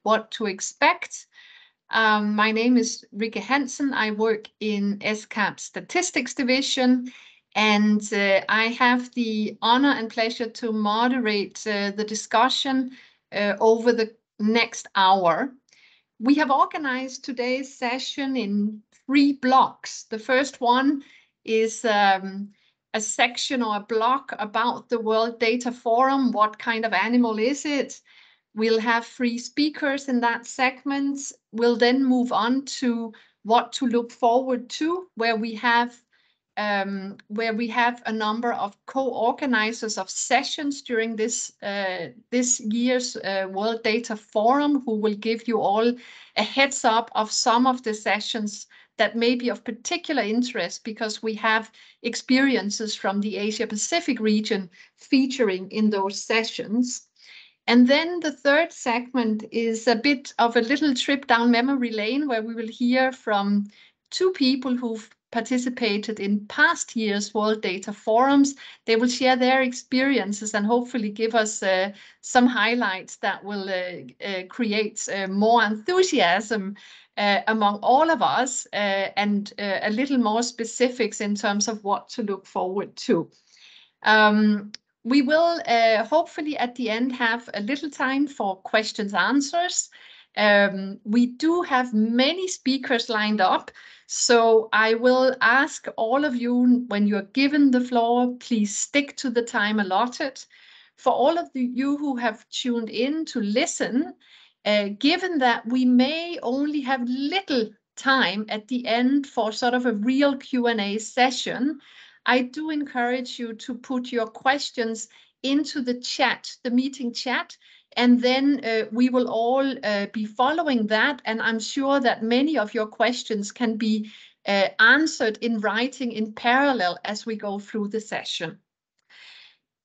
what to expect. My name is Rikke Hansen. I work in ESCAP Statistics Division, and I have the honor and pleasure to moderate the discussion over the next hour. We have organized today's session in 3 blocks. The first one is a section or a block about the World Data Forum. What kind of animal is it? We'll have 3 speakers in that segment. We'll then move on to what to look forward to, where we have a number of co-organizers of sessions during this year's World Data Forum, who will give you all a heads up of some of the sessions that may be of particular interest, because we have experiences from the Asia Pacific region featuring in those sessions. And then the third segment is a bit of a little trip down memory lane, where we will hear from 2 people who've participated in past years' World Data Forums. They will share their experiences and hopefully give us some highlights that will create more enthusiasm among all of us, and a little more specifics in terms of what to look forward to. We will hopefully at the end have a little time for questions, answers. We do have many speakers lined up, so I will ask all of you, when you're given the floor, please stick to the time allotted. For all of you who have tuned in to listen, given that we may only have little time at the end for sort of a real Q&A session, I do encourage you to put your questions into the chat, the meeting chat, and then we will all be following that. And I'm sure that many of your questions can be answered in writing in parallel as we go through the session.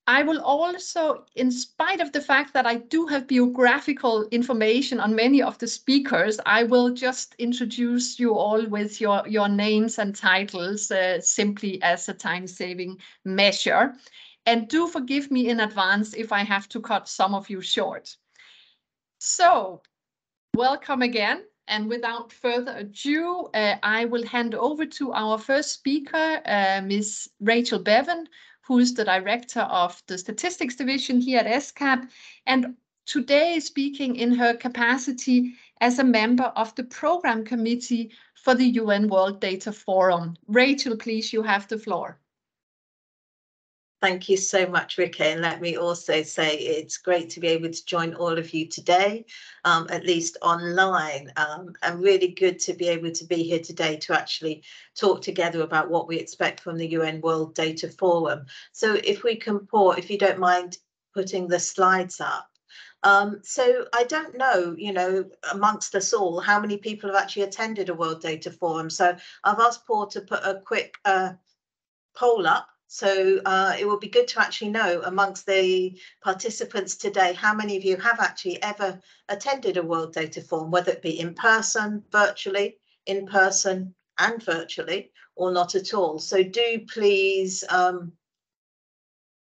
I will also, in spite of the fact that I do have biographical information on many of the speakers, I will just introduce you all with your names and titles, simply as a time-saving measure. And do forgive me in advance if I have to cut some of you short. So, welcome again. And without further ado, I will hand over to our first speaker, Ms. Rachel Bevan, who is the director of the Statistics Division here at ESCAP, and today speaking in her capacity as a member of the Program Committee for the UN World Data Forum. Rachel, please, you have the floor. Thank you so much, Rikke, and let me also say it's great to be able to join all of you today, at least online, and really good to be able to be here today to actually talk together about what we expect from the UN World Data Forum. So if we can if you don't mind putting the slides up. So I don't know, amongst us all, how many people have actually attended a World Data Forum. So I've asked Paul to put a quick poll up. So it would be good to actually know amongst the participants today, how many of you have actually ever attended a World Data Forum, whether it be in person, virtually, in person and virtually, or not at all. So do please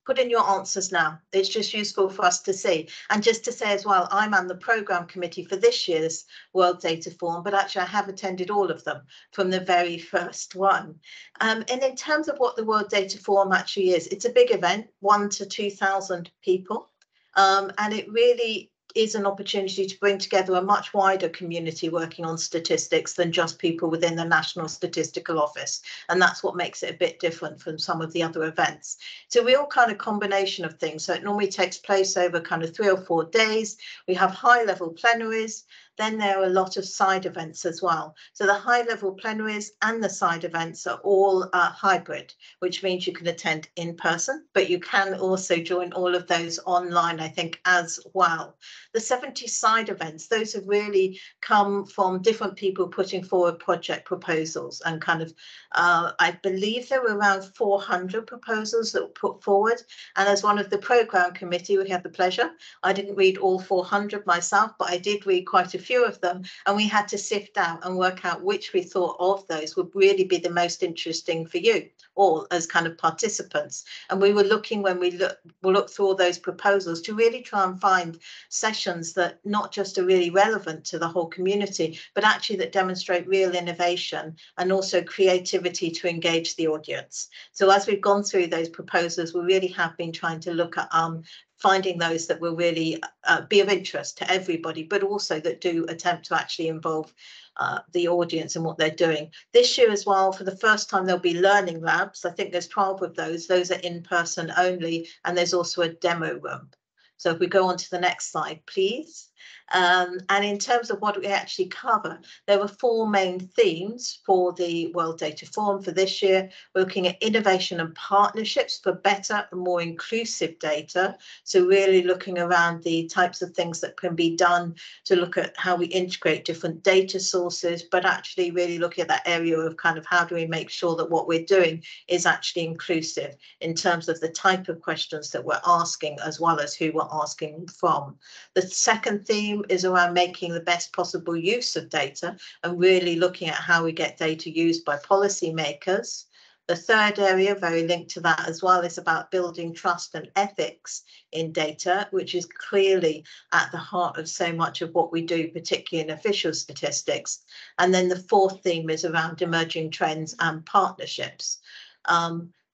put in your answers now. It's just useful for us to see. And just to say as well, I'm on the Programme Committee for this year's World Data Forum, but actually I have attended all of them from the very first one. And in terms of what the World Data Forum actually is, it's a big event, 1,000 to 2,000 people. And it really is an opportunity to bring together a much wider community working on statistics than just people within the National Statistical Office. And that's what makes it a bit different from some of the other events. It's a real kind of combination of things. So it normally takes place over kind of 3 or 4 days. We have high-level plenaries. Then there are a lot of side events as well. So the high-level plenaries and the side events are all hybrid, which means you can attend in person, but you can also join all of those online, I think, as well. The 70 side events, those have really come from different people putting forward project proposals and kind of, I believe there were around 400 proposals that were put forward. And as one of the Programme Committee, we had the pleasure. I didn't read all 400 myself, but I did read quite a few of them, and we had to sift out and work out which we thought of those would really be the most interesting for you all as kind of participants. And we were looking, when we look through all those proposals, to really try and find sessions that not just are really relevant to the whole community, but actually that demonstrate real innovation and also creativity to engage the audience. So as we've gone through those proposals, we really have been trying to look at finding those that will really be of interest to everybody, but also that do attempt to actually involve the audience and what they're doing. This year as well, for the first time, there'll be learning labs. I think there's 12 of those. Those are in person only, and there's also a demo room. So if we go on to the next slide, please. And in terms of what we actually cover, there were 4 main themes for the World Data Forum for this year. We're looking at innovation and partnerships for better and more inclusive data. So really looking around the types of things that can be done to look at how we integrate different data sources, but actually really looking at that area of kind of how do we make sure that what we're doing is actually inclusive in terms of the type of questions that we're asking, as well as who we're asking from. The second theme is around making the best possible use of data and really looking at how we get data used by policymakers. The third area, very linked to that as well, is about building trust and ethics in data, which is clearly at the heart of so much of what we do, particularly in official statistics. And then the fourth theme is around emerging trends and partnerships.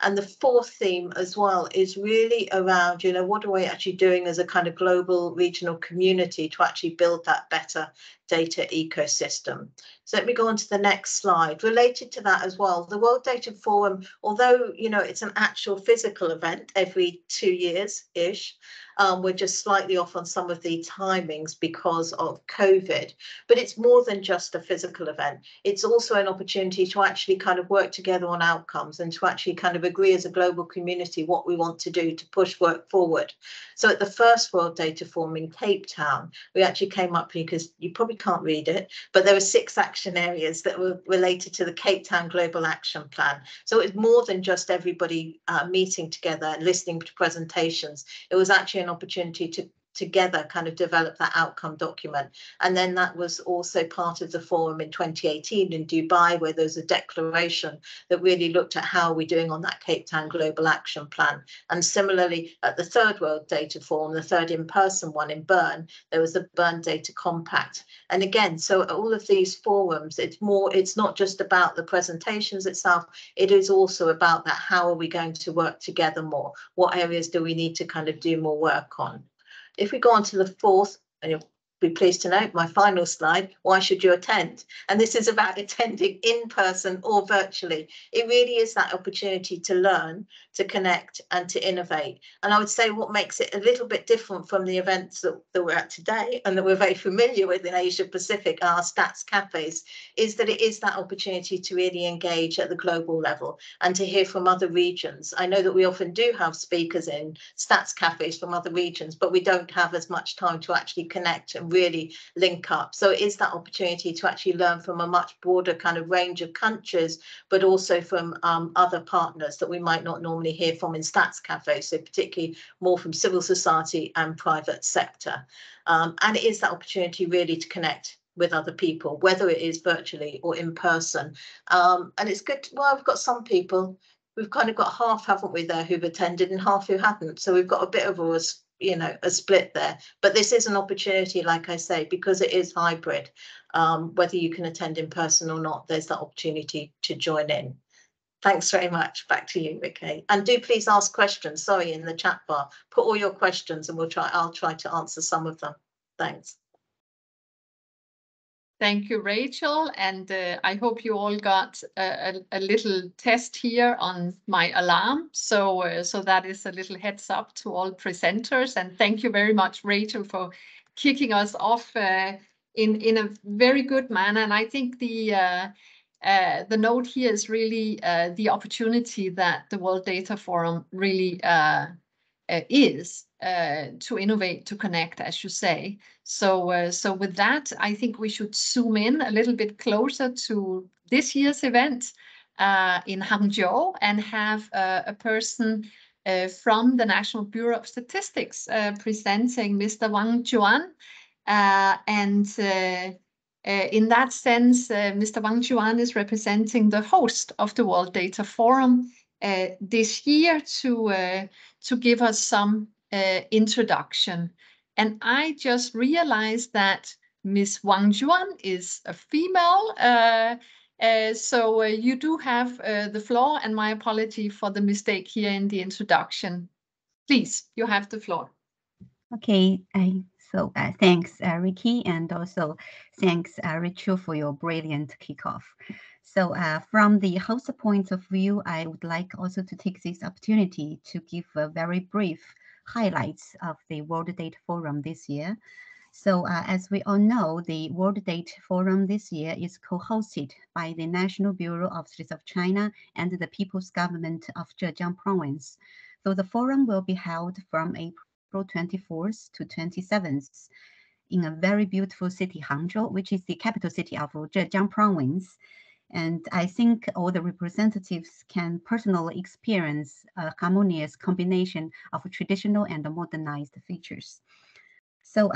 And the fourth theme as well is really around, you know, what are we actually doing as a kind of global regional community to actually build that better data ecosystem. So let me go on to the next slide. Related to that as well, the World Data Forum, although, you know, it's an actual physical event every 2 years-ish, we're just slightly off on some of the timings because of COVID, but it's more than just a physical event. It's also an opportunity to actually kind of work together on outcomes and to actually kind of agree as a global community what we want to do to push work forward. So at the first World Data Forum in Cape Town, we actually came up, because you probably can't read it, but there were 6 action areas that were related to the Cape Town Global Action Plan. So it was more than just everybody meeting together and listening to presentations. It was actually an opportunity to together kind of develop that outcome document. And then that was also part of the forum in 2018 in Dubai, where there's a declaration that really looked at how we're doing on that Cape Town Global Action Plan. And similarly, at the third World Data Forum, the third in-person one in Bern, there was the Bern Data Compact. And again, so all of these forums, it's not just about the presentations itself, it is also about that, how are we going to work together more? What areas do we need to kind of do more work on? If we go on to the fourth, and you'll be pleased to note, my final slide, why should you attend? And this is about attending in person or virtually. It really is that opportunity to learn, to connect and to innovate. And I would say what makes it a little bit different from the events that we're at today and that we're very familiar with in Asia Pacific, our stats cafes, is that it is that opportunity to really engage at the global level and to hear from other regions. I know that we often do have speakers in stats cafes from other regions, but we don't have as much time to actually connect and really link up. So it is that opportunity to actually learn from a much broader kind of range of countries, but also from other partners that we might not normally hear from in stats cafes, so particularly more from civil society and private sector. And it is that opportunity really to connect with other people, whether it is virtually or in person. And it's good. Well, we've got some people, we've kind of got half, haven't we, there who've attended and half who hadn't. So we've got a bit of a split there. But this is an opportunity, like I say, because it is hybrid. Whether you can attend in person or not, there's that opportunity to join in. Thanks very much. Back to you, Vicky. And do please ask questions. Sorry, in the chat bar. Put all your questions and I'll try to answer some of them. Thanks. Thank you, Rachel. And I hope you all got a little test here on my alarm. So that is a little heads up to all presenters. And thank you very much, Rachel, for kicking us off in a very good manner. And I think the note here is really the opportunity that the World Data Forum really is to innovate, to connect, as you say. So with that, I think we should zoom in a little bit closer to this year's event in Hangzhou and have a person from the National Bureau of Statistics presenting, Mr. Wang Juan. In that sense, Mr. Wang Juan is representing the host of the World Data Forum this year to give us some introduction. And I just realized that Ms. Wang Juan is a female, so you do have the floor, and my apology for the mistake here in the introduction. Please, you have the floor. Okay, so thanks, Ricky, and also thanks, Rachel, for your brilliant kickoff. So from the host point of view, I would like also to take this opportunity to give a very brief highlights of the World Data Forum this year. So as we all know, the World Data Forum this year is co-hosted by the National Bureau of Statistics of China and the People's Government of Zhejiang Province. So the forum will be held from April 24th to 27th in a very beautiful city, Hangzhou, which is the capital city of Zhejiang Province. And I think all the representatives can personally experience a harmonious combination of traditional and modernized features. So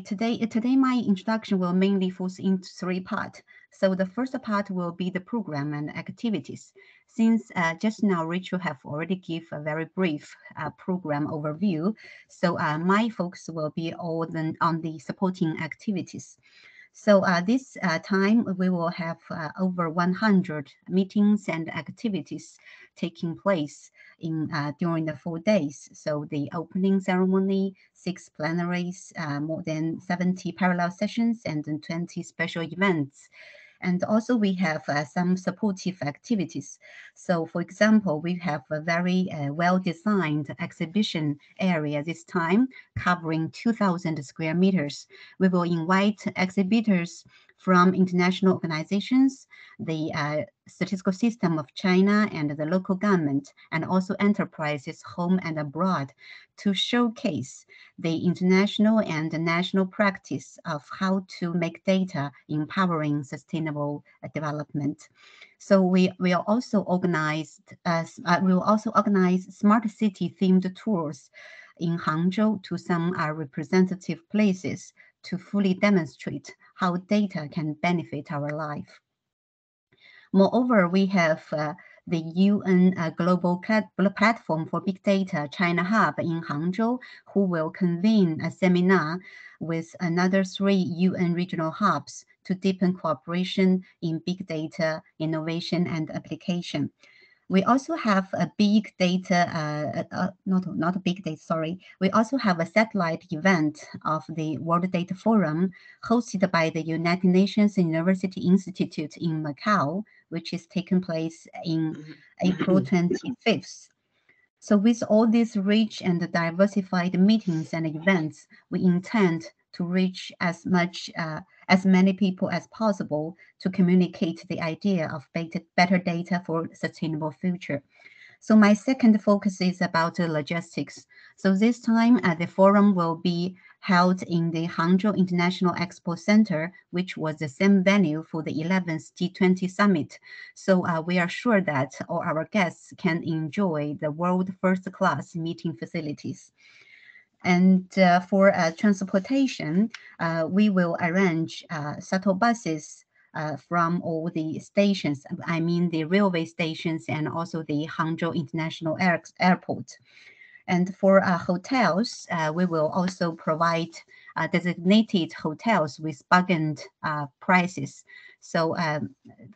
today my introduction will mainly focus into three parts. So the first part will be the program and activities. Since just now Rachel have already give a very brief program overview, so my focus will be all on the supporting activities. So this time we will have over 100 meetings and activities taking place in during the 4 days. So the opening ceremony, 6 plenaries, more than 70 parallel sessions, and 20 special events. And also we have some supportive activities. So for example, we have a very well-designed exhibition area this time, covering 2,000 square meters. We will invite exhibitors from international organizations, the statistical system of China and the local government, and also enterprises home and abroad to showcase the international and national practice of how to make data empowering sustainable development. So we will also organize smart city themed tours in Hangzhou to some representative places to fully demonstrate how data can benefit our life. Moreover, we have the UN Global Platform for Big Data China Hub in Hangzhou, who will convene a seminar with another 3 UN regional hubs to deepen cooperation in big data innovation and application. We also have a big data, not a big data, sorry. We also have a satellite event of the World Data Forum hosted by the United Nations University Institute in Macau, which is taking place in April 25th. So with all these rich and diversified meetings and events, we intend to reach as many people as possible to communicate the idea of better data for sustainable future. So my second focus is about logistics. So this time the forum will be held in the Hangzhou International Expo Center, which was the same venue for the 11th G20 Summit. So we are sure that all our guests can enjoy the world first-class meeting facilities. And for transportation, we will arrange shuttle buses from all the stations, I mean the railway stations and also the Hangzhou International Airport. And for hotels, we will also provide designated hotels with bargained prices. So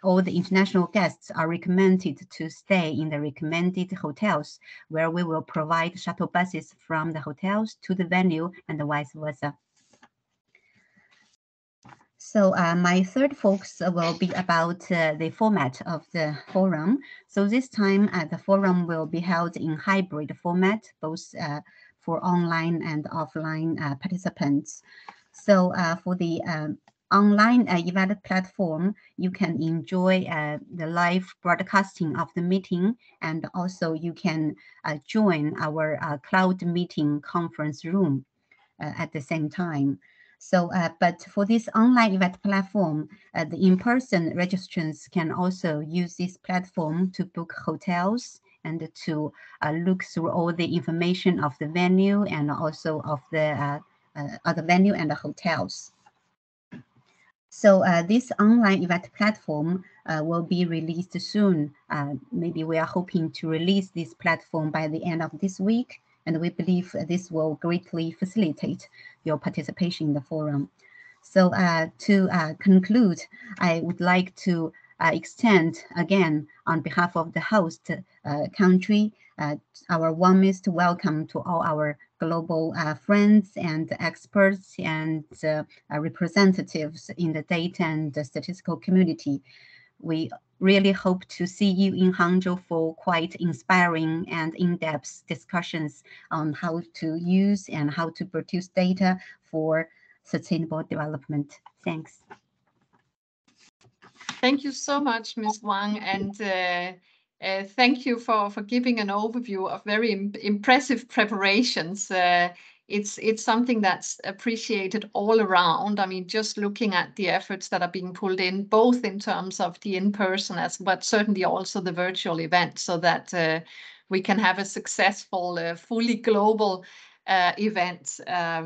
all the international guests are recommended to stay in the recommended hotels, where we will provide shuttle buses from the hotels to the venue and vice versa. So my third focus will be about the format of the forum. So this time the forum will be held in hybrid format, both for online and offline participants. So for the online event platform, you can enjoy the live broadcasting of the meeting, and also you can join our cloud meeting conference room at the same time. So, but for this online event platform, the in-person registrants can also use this platform to book hotels and to look through all the information of the venue and also of the other venue and the hotels. So this online event platform will be released soon. Maybe we are hoping to release this platform by the end of this week, and we believe this will greatly facilitate your participation in the forum. So to conclude, I would like to extend again on behalf of the host country our warmest welcome to all our global friends and experts and representatives in the data and the statistical community. We really hope to see you in Hangzhou for quite inspiring and in-depth discussions on how to use and how to produce data for sustainable development. Thanks. Thank you so much, Ms. Wang, and thank you for giving an overview of very impressive preparations. It's something that's appreciated all around. I mean, just looking at the efforts that are being pulled in, both in terms of the in-person but certainly also the virtual event, so that we can have a successful, fully global event. I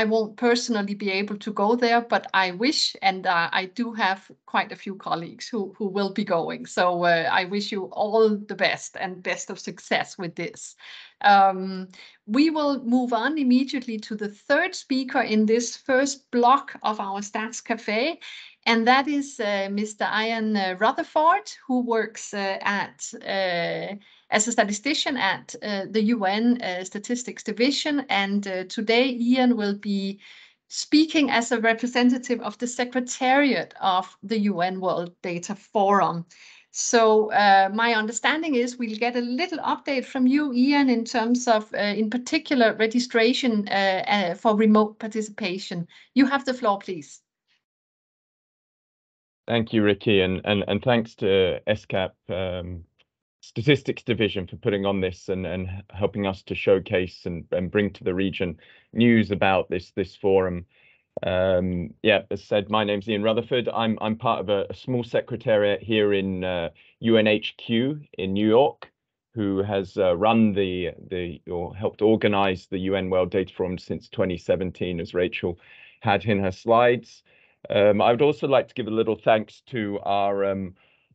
won't personally be able to go there, but I wish, and I do have quite a few colleagues who will be going. So I wish you all the best and best of success with this. We will move on immediately to the third speaker in this first block of our Stats Cafe, and that is Mr. Ian Rutherford, who works as a statistician at the UN Statistics Division. And today Ian will be speaking as a representative of the Secretariat of the UN World Data Forum. So my understanding is we'll get a little update from you, Ian, in terms of, in particular, registration for remote participation. You have the floor, please. Thank you, Ricky, and thanks to ESCAP Statistics Division for putting on this and helping us to showcase and bring to the region news about this forum. Yeah, as said, my name's Ian Rutherford. I'm part of a small secretariat here in UNHQ in New York, who has run or helped organize the UN World Data Forum since 2017, as Rachel had in her slides. I would also like to give a little thanks to our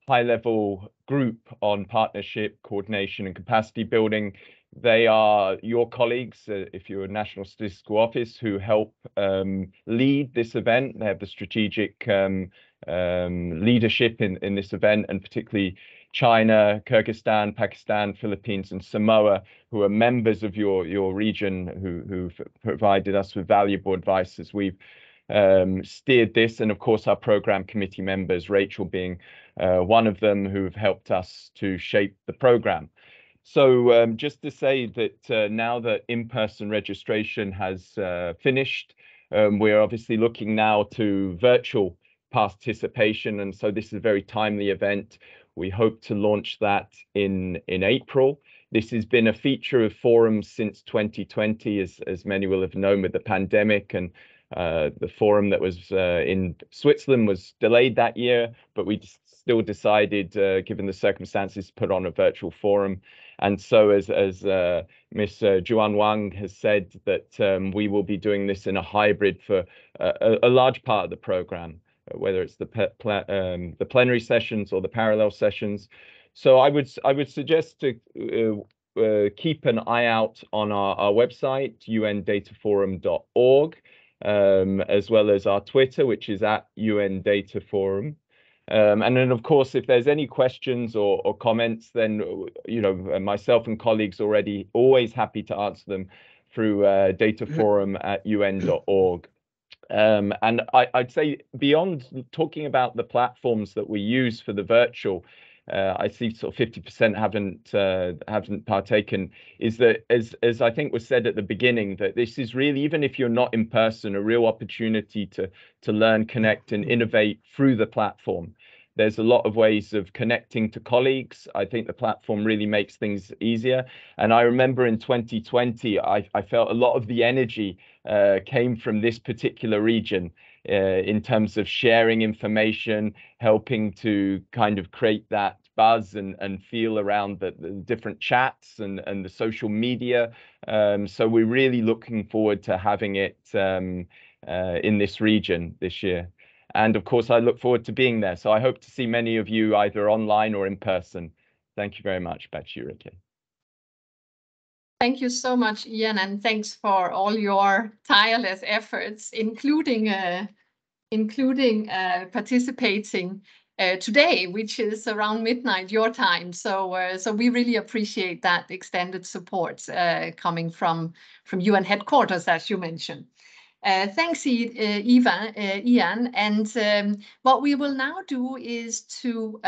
high-level group on partnership, coordination, and capacity building. They are your colleagues, if you're a National Statistical Office, who help lead this event. They have the strategic leadership in this event, and particularly China, Kyrgyzstan, Pakistan, Philippines, and Samoa, who are members of your region, who've provided us with valuable advice as we've steered this, and of course our program committee members, Rachel being one of them, who've helped us to shape the program. So just to say that now that in-person registration has finished, we're obviously looking now to virtual participation, and so this is a very timely event. We hope to launch that in April. This has been a feature of forums since 2020, as many will have known with the pandemic, and the forum that was in Switzerland was delayed that year, but we still decided, given the circumstances, to put on a virtual forum. And so as Ms. Juan Wang has said, that we will be doing this in a hybrid for a large part of the program, whether it's the plenary sessions or the parallel sessions. So I would suggest to keep an eye out on our website, undataforum.org. As well as our Twitter, which is @UNDataForum. And then, of course, if there's any questions or comments, then, you know, myself and colleagues always happy to answer them through dataforum@un.org. And I'd say beyond talking about the platforms that we use for the virtual, I see sort of 50% haven't partaken, is that as I think was said at the beginning, that this is really, even if you're not in person, a real opportunity to learn, connect, and innovate through the platform. There's a lot of ways of connecting to colleagues. I think the platform really makes things easier. And I remember in 2020, I felt a lot of the energy came from this particular region. In terms of sharing information, helping to kind of create that buzz and feel around the different chats and the social media. So we're really looking forward to having it in this region this year. And of course, I look forward to being there. So I hope to see many of you either online or in person. Thank you very much, back to you, Ricky. Thank you so much, Ian, and thanks for all your tireless efforts, including participating today, which is around midnight your time. So we really appreciate that extended support coming from UN headquarters, as you mentioned. Thanks, Ian. And what we will now do is to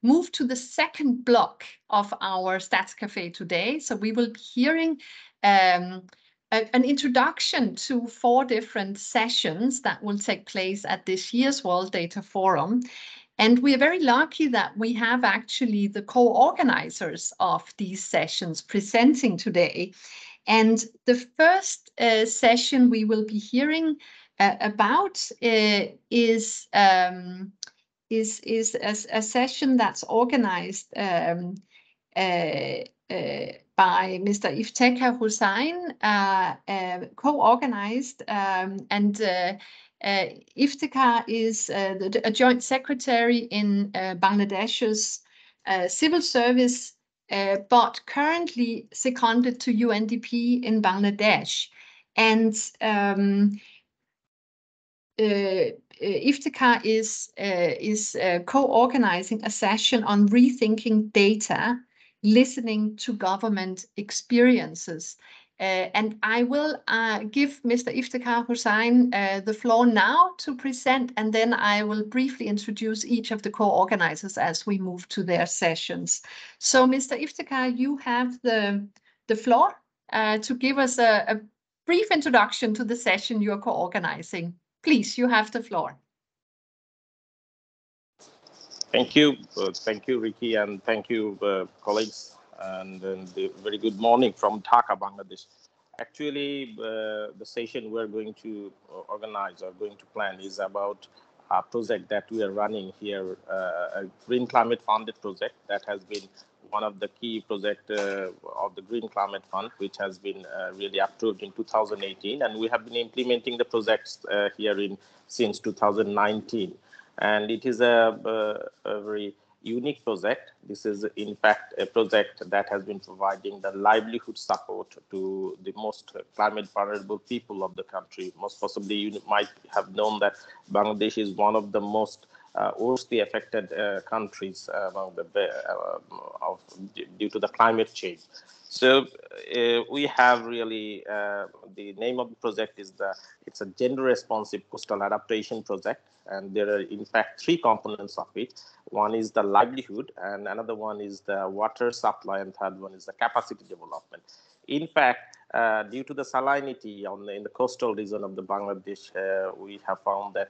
move to the second block of our Stats Cafe today. So we will be hearing an introduction to 4 different sessions that will take place at this year's World Data Forum. And we are very lucky that we have actually the co-organizers of these sessions presenting today. And the first session we will be hearing about is a session that's organized by Mr. Iftekhar Hussain, co-organized, and Iftekhar is a joint secretary in Bangladesh's civil service, but currently seconded to UNDP in Bangladesh. And Iftekhar is co-organizing a session on rethinking data, listening to government experiences. And I will give Mr. Iftekhar Hussain the floor now to present, and then I will briefly introduce each of the co-organizers as we move to their sessions. So, Mr. Iftekhar, you have the floor to give us a brief introduction to the session you're co-organizing. Please, you have the floor. Thank you, Ricky, and thank you, colleagues, and the very good morning from Dhaka, Bangladesh. Actually, the session we're going to organize or going to plan is about a project that we are running here, a Green Climate Funded project that has been one of the key projects of the Green Climate Fund, which has been really approved in 2018, and we have been implementing the projects here since 2019. And it is a very unique project. This is, in fact, a project that has been providing the livelihood support to the most climate vulnerable people of the country. Most possibly, you might have known that Bangladesh is one of the most worstly affected countries among due to the climate change. So we have really, the name of the project is it's a gender responsive coastal adaptation project. And there are, in fact, 3 components of it. One is the livelihood, and another one is the water supply, and third one is the capacity development. In fact, due to the salinity in the coastal region of the Bangladesh, we have found that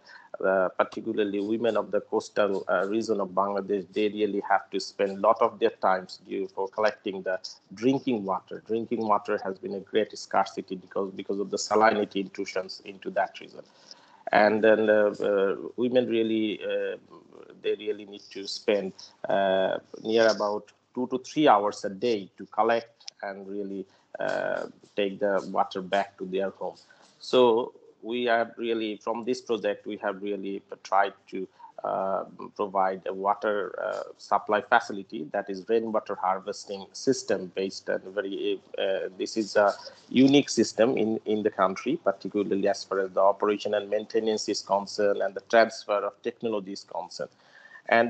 particularly women of the coastal region of Bangladesh, they really have to spend a lot of their time for collecting the drinking water. Drinking water has been a great scarcity because of the salinity intrusions into that region. And then women really, they really need to spend near about 2 to 3 hours a day to collect and really take the water back to their home. So we have really, from this project, we have really tried to provide a water supply facility that is rainwater harvesting system based on very, this is a unique system in the country, particularly as far as the operation and maintenance is concerned and the transfer of technology is concerned. And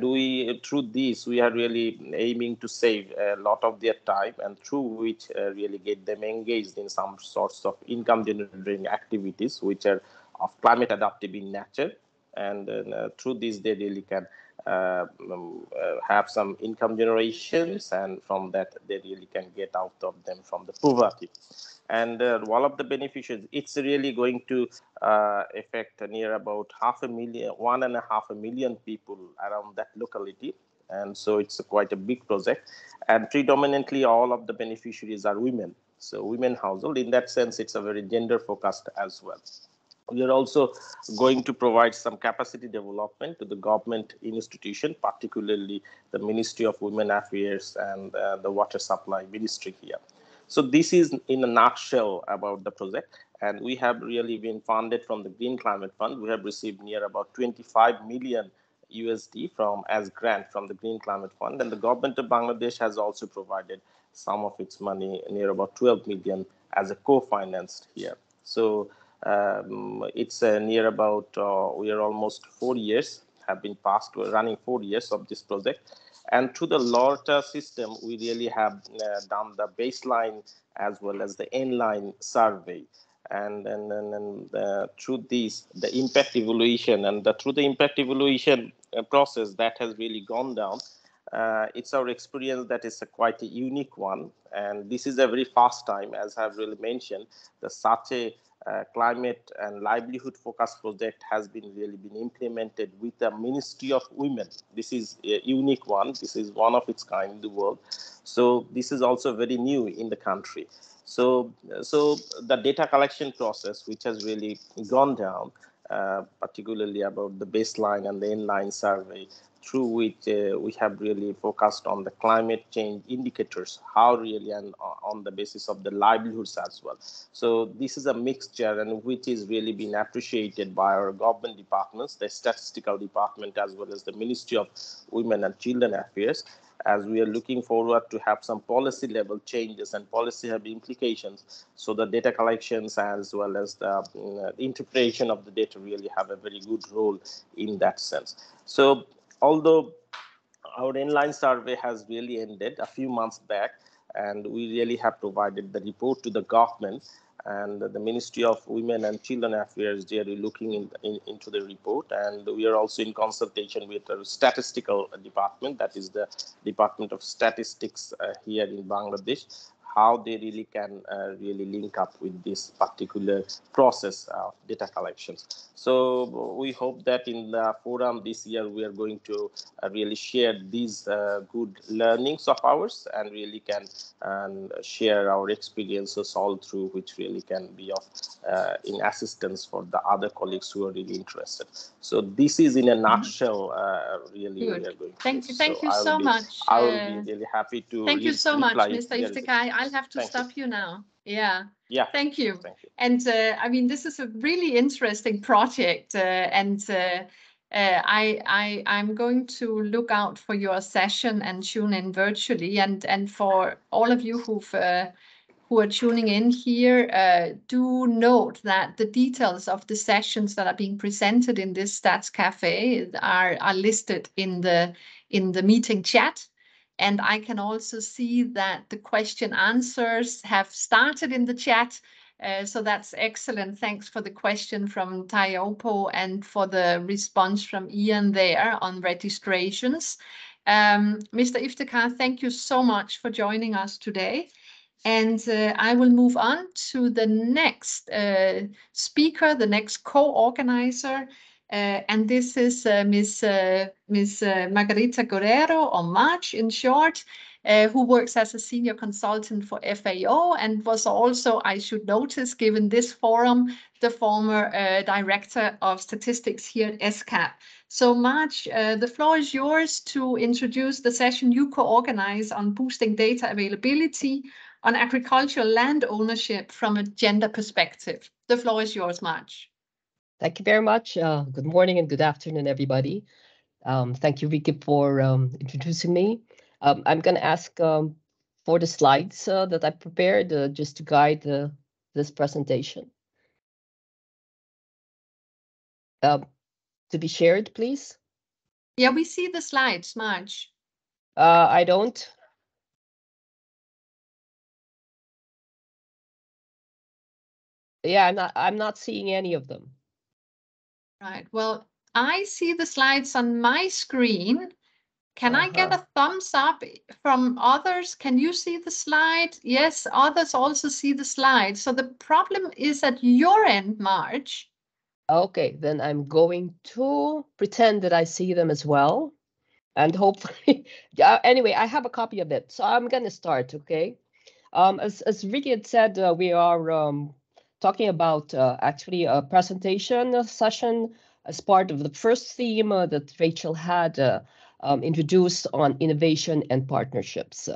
through this, we are really aiming to save a lot of their time, and through which really get them engaged in some sorts of income generating activities, which are of climate adaptive in nature. And through this, they really can have some income generations, and from that, they really can get out of them from the poverty. And one of the beneficiaries, it's really going to affect near about 1.5 million people around that locality. And so it's quite a big project. And predominantly, all of the beneficiaries are women. So women household, in that sense, it's a very gender focused as well. We are also going to provide some capacity development to the government institution, particularly the Ministry of Women Affairs and the Water Supply Ministry here. So this is in a nutshell about the project, and we have really been funded from the Green Climate Fund. We have received near about 25 million USD as grant from the Green Climate Fund, and the government of Bangladesh has also provided some of its money, near about 12 million, as a co-financed here. So it's near about, we are almost 4 years, have been passed, we're running 4 years of this project. And through the LORTA system, we really have done the baseline as well as the end-line survey. And through this, the impact evaluation, and through the impact evaluation process that has really gone down, it's our experience that is quite a unique one. And this is a very first time, as I've really mentioned, that such a climate and livelihood focused project has been implemented with the Ministry of Women. This is a unique one. This is one of its kind in the world. So this is also very new in the country. So the data collection process, which has really gone down, particularly about the baseline and the inline survey, through which we have really focused on the climate change indicators, how really, and on the basis of the livelihoods as well. So this is a mixture, and which is really being appreciated by our government departments, the statistical department, as well as the Ministry of Women and Children Affairs, as we are looking forward to have some policy level changes and policy have implications. So the data collections as well as the interpretation of the data really have a very good role in that sense. So although our inline survey has really ended a few months back, and we really have provided the report to the government, and the Ministry of Women and Children Affairs, they are looking into the report, and we are also in consultation with the statistical department, that is the Department of Statistics here in Bangladesh, how they really can really link up with this particular process of data collections. So we hope that in the forum this year, we are going to really share these good learnings of ours, and really can share our experiences all through, which really can be of in assistance for the other colleagues who are really interested. So this is in a nutshell, really. Good. We are going Thank you so much. I will be really happy to thank you so much, Mr. Iftikhar. I'll have to stop you now. Yeah. Yeah. Thank you. Thank you. And I mean, this is a really interesting project, and I'm going to look out for your session and tune in virtually. And for all of you who are tuning in here, do note that the details of the sessions that are being presented in this Stats Cafe are listed in the meeting chat. And I can also see that the question answers have started in the chat. So that's excellent. Thanks for the question from Tayopo and for the response from Ian there on registrations. Mr. Iftikhar, thank you so much for joining us today. And I will move on to the next speaker, the next co-organizer. And this is Ms. Margarita Guerrero, or March in short, who works as a senior consultant for FAO and was also, I should notice, given this forum, the former director of statistics here at ESCAP. So March, the floor is yours to introduce the session you co-organize on boosting data availability on agricultural land ownership from a gender perspective. The floor is yours, March. Thank you very much. Good morning and good afternoon, everybody. Thank you, Ricky, for introducing me. I'm going to ask for the slides that I prepared just to guide this presentation. To be shared, please. Yeah, we see the slides, Marge. I don't. Yeah, I'm not seeing any of them. Right. Well, I see the slides on my screen. Can I get a thumbs up from others? Can you see the slide? Yes, others also see the slide. So the problem is at your end, Marge. Okay, then I'm going to pretend that I see them as well. And hopefully, anyway, I have a copy of it. So I'm going to start, okay? As Ricky had said, we are talking about actually a presentation session as part of the first theme that Rachel had introduced on innovation and partnerships.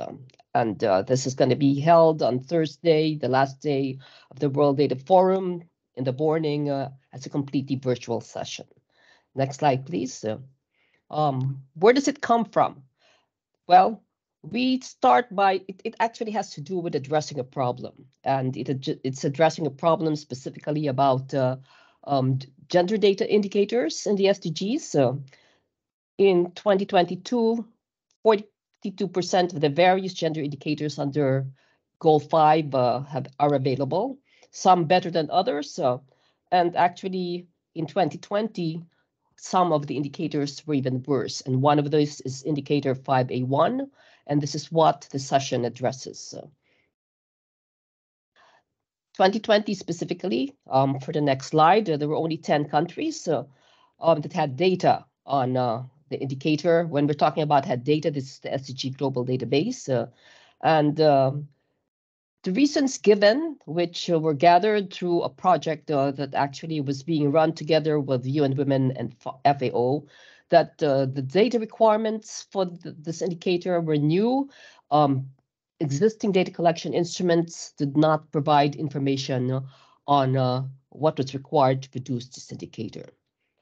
And this is going to be held on Thursday, the last day of the World Data Forum in the morning as a completely virtual session. Next slide, please. Where does it come from? Well, we start by, it actually has to do with addressing a problem. And it's addressing a problem specifically about gender data indicators in the SDGs. So in 2022, 42% of the various gender indicators under Goal 5 are available, some better than others. And actually, in 2020, some of the indicators were even worse. And one of those is indicator 5A1, and this is what the session addresses. 2020 specifically, for the next slide, there were only 10 countries that had data on the indicator. When we're talking about had data, this is the SDG Global Database. And the reasons given, which were gathered through a project that actually was being run together with UN Women and FAO, that the data requirements for this indicator were new. Existing data collection instruments did not provide information on what was required to produce this indicator.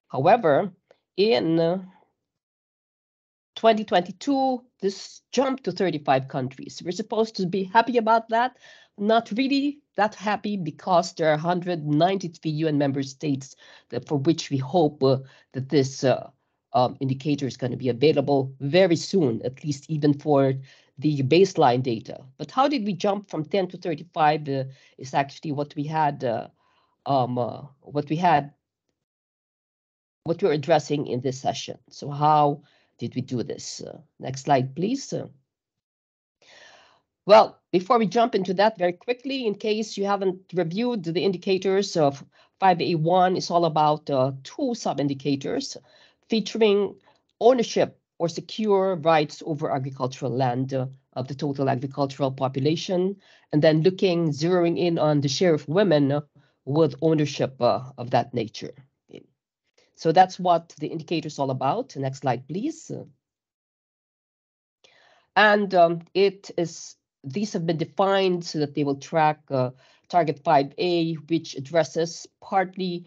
However, in 2022, this jumped to 35 countries. We're supposed to be happy about that. Not really that happy, because there are 193 UN member states for which we hope that this indicator is going to be available very soon, at least even for the baseline data. But how did we jump from 10 to 35 is actually what we had, what we're addressing in this session. So how did we do this? Next slide, please. Well, before we jump into that very quickly, in case you haven't reviewed the indicators of 5A1, is all about two sub-indicators featuring ownership or secure rights over agricultural land of the total agricultural population, and then zeroing in on the share of women with ownership of that nature. So that's what the indicator is all about. Next slide, please. And these have been defined so that they will track Target 5A, which addresses partly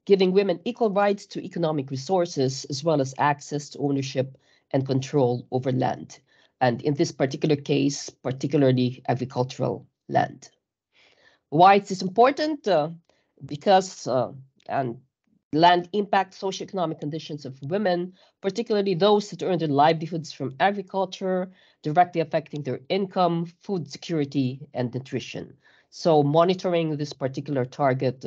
giving women equal rights to economic resources, as well as access to ownership and control over land. And in this particular case, particularly agricultural land. Why is this important? Because land impacts socioeconomic conditions of women, particularly those that earn their livelihoods from agriculture, directly affecting their income, food security, and nutrition. So monitoring this particular target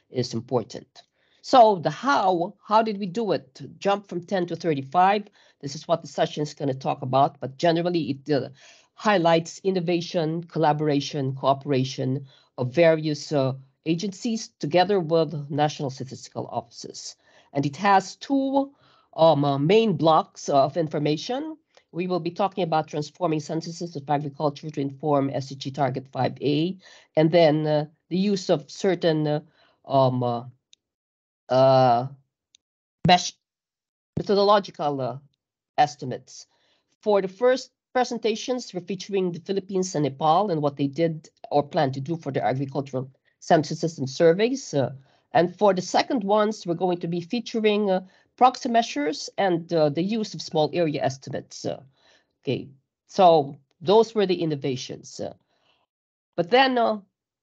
is important. So the how did we do it? Jump from 10 to 35. This is what the session is going to talk about, but generally it highlights innovation, collaboration, cooperation of various agencies together with national statistical offices. And it has two main blocks of information. We will be talking about transforming censuses of agriculture to inform SDG Target 5A, and then the use of certain methodological estimates. For the first presentations, we're featuring the Philippines and Nepal and what they did or plan to do for their agricultural censuses and surveys. And for the second ones, we're going to be featuring proxy measures and the use of small area estimates. Okay, so those were the innovations. But then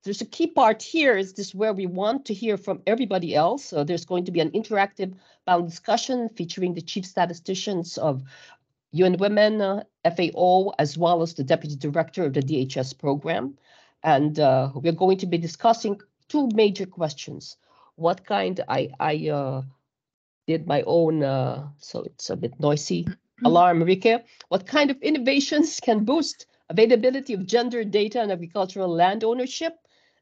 there's a key part here. Is this where we want to hear from everybody else? There's going to be an interactive panel discussion featuring the chief statisticians of UN Women, FAO, as well as the deputy director of the DHS program. And we're going to be discussing two major questions. What kind, I did my own, so it's a bit noisy, alarm, Rike. What kind of innovations can boost availability of gender data and agricultural land ownership?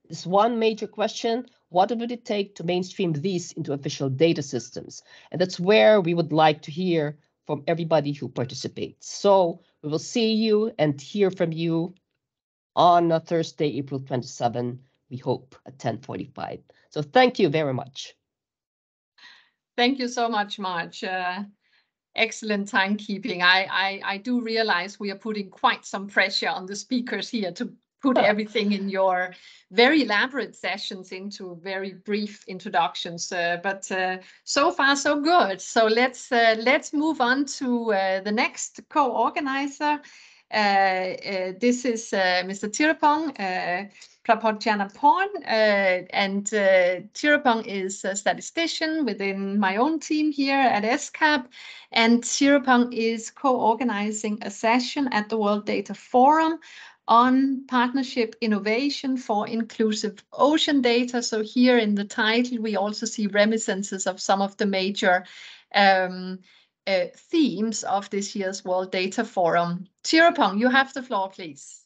This one major question. What would it take to mainstream these into official data systems? And that's where we would like to hear from everybody who participates. So we will see you and hear from you on Thursday, April 27. we hope, at 10:45. So thank you very much. Thank you so much, Marge. Excellent timekeeping. I do realize we are putting quite some pressure on the speakers here to put everything in your very elaborate sessions into very brief introductions. But so far so good. So let's move on to the next co-organizer. This is Mr. Tirupong Prapodjanaporn, and Tirupong is a statistician within my own team here at ESCAP, and Tirupong is co-organizing a session at the World Data Forum on partnership innovation for inclusive ocean data. So here in the title, we also see reminiscences of some of the major themes of this year's World Data Forum. Tirupong, you have the floor, please.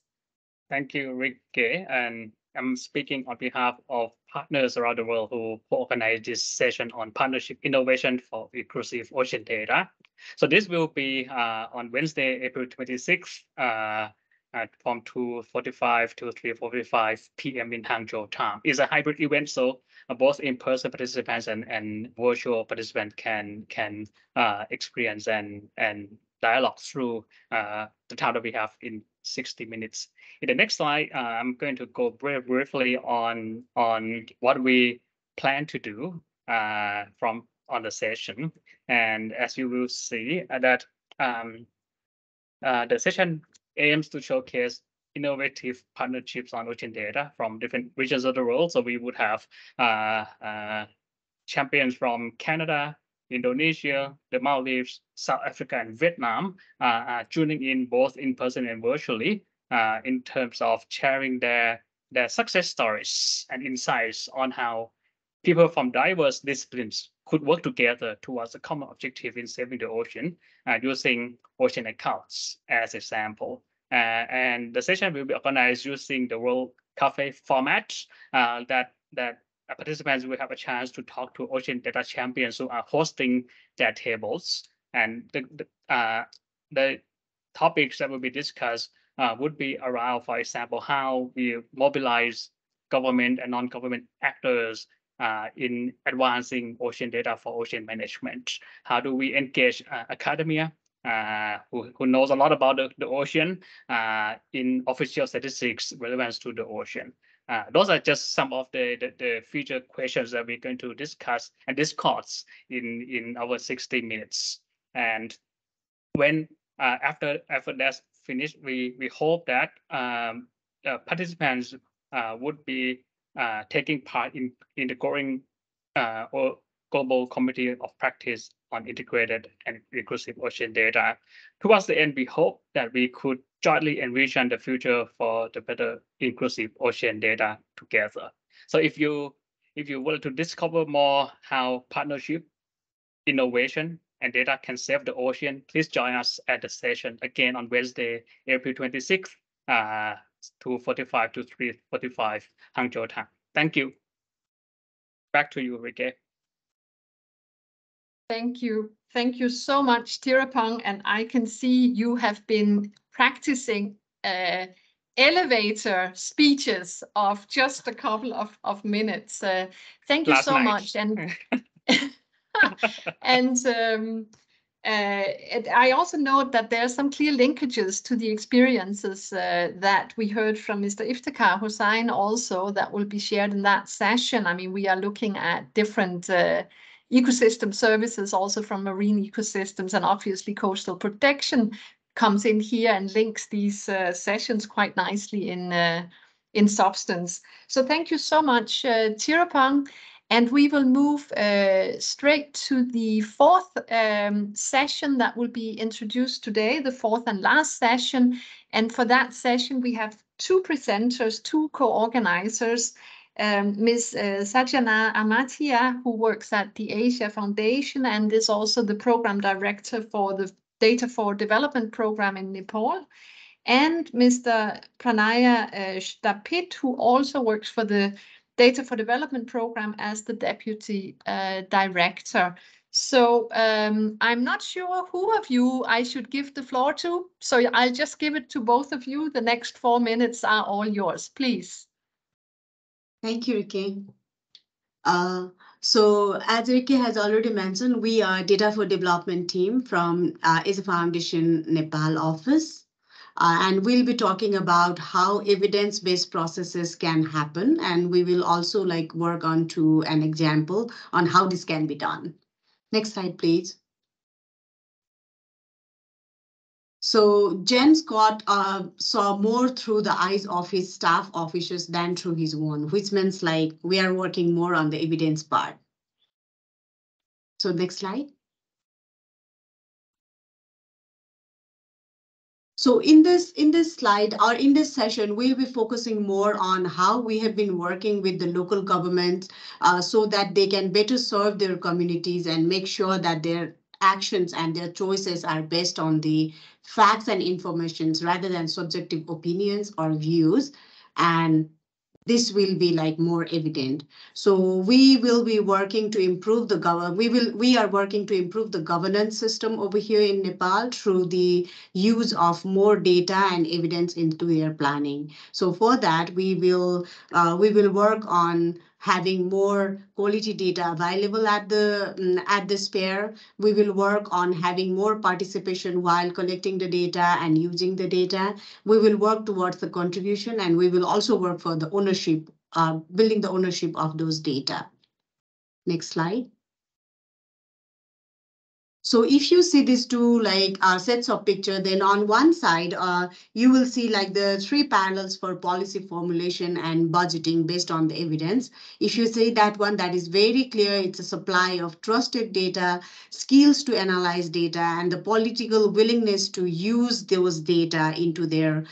Thank you, Ricky. And I'm speaking on behalf of partners around the world who organize this session on partnership innovation for inclusive ocean data. So this will be on Wednesday, April 26th, from 2:45 to 3:45 p.m. in Hangzhou time. It's a hybrid event, so both in-person participants and virtual participants can experience and dialogue through the time that we have in 60 minutes. In the next slide, I'm going to go very briefly on what we plan to do on the session. And as you will see that the session aims to showcase innovative partnerships on ocean data from different regions of the world. So we would have champions from Canada, Indonesia, the Maldives, South Africa, and Vietnam tuning in both in person and virtually in terms of sharing their success stories and insights on how people from diverse disciplines could work together towards a common objective in saving the ocean using ocean accounts as example. And the session will be organized using the World Cafe format that participants will have a chance to talk to ocean data champions who are hosting their tables. And the topics that will be discussed would be around, for example, how we mobilize government and non-government actors in advancing ocean data for ocean management. How do we engage academia, who knows a lot about the ocean in official statistics relevant to the ocean. Those are just some of the future questions that we're going to discuss and discuss in our 60 minutes. And when after that's finished, we hope that participants would be taking part in the growing global committee of practice on integrated and inclusive ocean data. Towards the end, we hope that we could jointly envision the future for the better inclusive ocean data together. So if you want to discover more how partnership, innovation, and data can save the ocean, please join us at the session again on Wednesday, April 26th, 2:45 to 3:45 Hangzhou time. Thank you. Back to you, Ricky. Thank you. Thank you so much, Tirupong. And I can see you have been practicing elevator speeches of just a couple of minutes. Thank you so much. And and I also note that there are some clear linkages to the experiences that we heard from Mr. Iftikhar Hussain also that will be shared in that session. I mean, we are looking at different ecosystem services also from marine ecosystems, and obviously coastal protection comes in here and links these sessions quite nicely in substance. So thank you so much, Tirupong. And we will move straight to the fourth session that will be introduced today, the fourth and last session. And for that session, we have two presenters, two co-organizers, Ms. Sajjana Amatia, who works at the Asia Foundation and is also the program director for the Data for Development program in Nepal, and Mr. Pranaya Stapit, who also works for the Data for Development program as the deputy director. So I'm not sure who of you I should give the floor to, so I'll just give it to both of you. The next 4 minutes are all yours, please. Thank you, Ricky. So as Ricky has already mentioned, we are Data for Development team from Asia Foundation Nepal office. And we'll be talking about how evidence-based processes can happen. And we will also like work on to an example on how this can be done. Next slide, please. So Jen Scott saw more through the eyes of his staff officers than through his own, which means like we are working more on the evidence part. So next slide. So in this slide or in this session, we'll be focusing more on how we have been working with the local government so that they can better serve their communities and make sure that their actions and their choices are based on the facts and informations rather than subjective opinions or views. And this will be like more evident. So we will be working to improve the we are working to improve the governance system over here in Nepal through the use of more data and evidence into their planning. So for that, we will work on having more quality data available at the spare. We will work on having more participation while collecting the data and using the data. We will work towards the contribution, and we will also work for the ownership, building the ownership of those data. Next slide. So if you see these two like sets of picture, then on one side, you will see like the three parallels for policy formulation and budgeting based on the evidence. If you see that one, that is very clear. It's a supply of trusted data, skills to analyze data, and the political willingness to use those data into their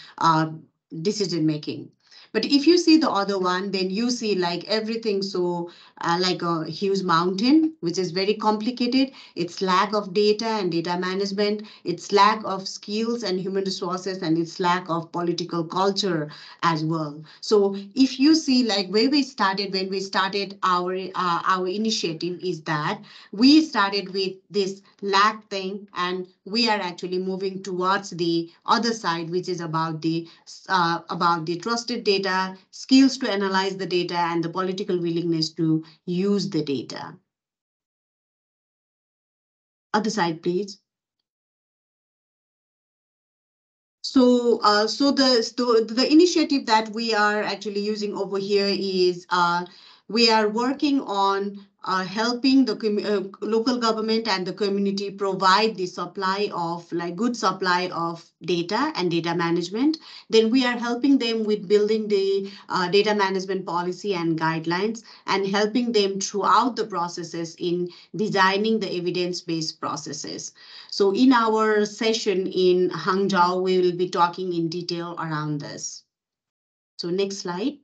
decision making. But if you see the other one, then you see like everything so like a huge mountain, which is very complicated. It's lack of data and data management. It's lack of skills and human resources, and it's lack of political culture as well. So if you see like where we started, when we started our initiative is that we started with this lack thing, and we are actually moving towards the other side, which is about the trusted data, skills to analyze the data, and the political willingness to use the data. Other side, please. So, the initiative that we are actually using over here is we are working on helping the local government and the community provide the supply of like good supply of data and data management. Then we are helping them with building the data management policy and guidelines, and helping them throughout the processes in designing the evidence-based processes. So in our session in Hangzhou, we will be talking in detail around this. So next slide.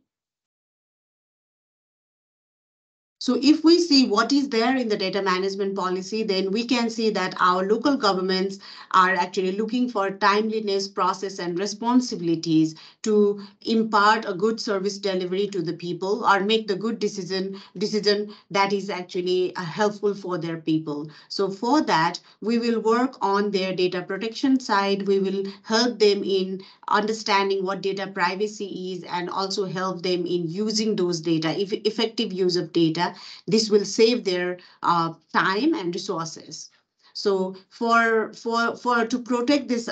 So if we see what is there in the data management policy, then we can see that our local governments are actually looking for timeliness, process, and responsibilities to impart a good service delivery to the people, or make the good decision that is actually helpful for their people. So for that, we will work on their data protection side. We will help them in understanding what data privacy is, and also help them in using those data, effective use of data. This will save their time and resources. So to protect this